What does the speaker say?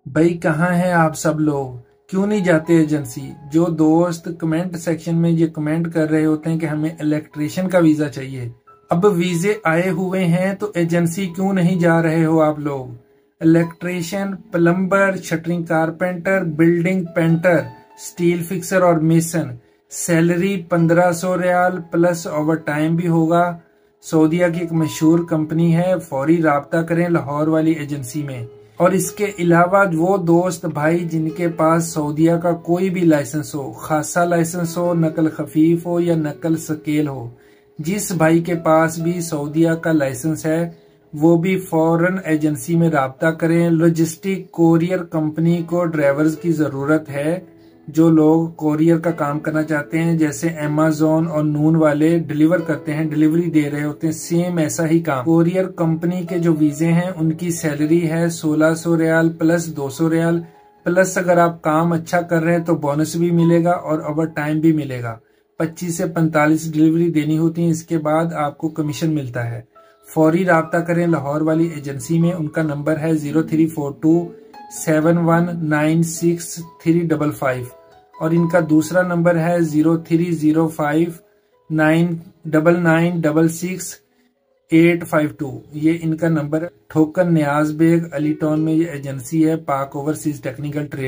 भाई कहाँ हैं आप सब लोग? क्यों नहीं जाते एजेंसी? जो दोस्त कमेंट सेक्शन में ये कमेंट कर रहे होते हैं कि हमें इलेक्ट्रिशियन का वीजा चाहिए, अब वीजे आए हुए हैं तो एजेंसी क्यों नहीं जा रहे हो आप लोग? Electrician, plumber, shuttering carpenter, building painter, steel fixer और mason, salary 1500 riyal plus overtime भी होगा। सऊदीया की एक मशहूर कंपनी है, फौरी राब्ता करें लाहौर वाली एजेंसी में। और इसके अलावा वो दोस्त भाई जिनके पास सऊदीया का कोई भी लाइसेंस हो, खासा लाइसेंस हो, नकल खफीफ हो या नकल स्केल हो, जिस भाई के पास भी सऊदीया का लाइसेंस है वो भी फौरन एजेंसी में राब्ता करें। लॉजिस्टिक कोरियर कंपनी को ड्राइवर्स की जरूरत है। जो लोग कोरियर का काम करना चाहते हैं, जैसे अमेज़न और नून वाले डिलीवर करते हैं, डिलीवरी दे रहे होते हैं, सेम ऐसा ही काम कोरियर कंपनी के जो वीजे हैं उनकी सैलरी है 1600 रियाल प्लस 200 रियाल प्लस अगर आप काम अच्छा कर रहे हैं तो बोनस भी मिलेगा और ओवर टाइम भी मिलेगा। 25 से 45 डिलीवरी देनी होती है, इसके बाद आपको कमीशन मिलता है। फौरी राब्ता करें लाहौर वाली एजेंसी में। उनका नंबर है 03427196 और इनका दूसरा नंबर है 03059966 ये इनका नंबर है। ठोकन न्याज बेग, अली टाउन में ये एजेंसी है, पाक ओवरसीज टेक्निकल ट्रेड।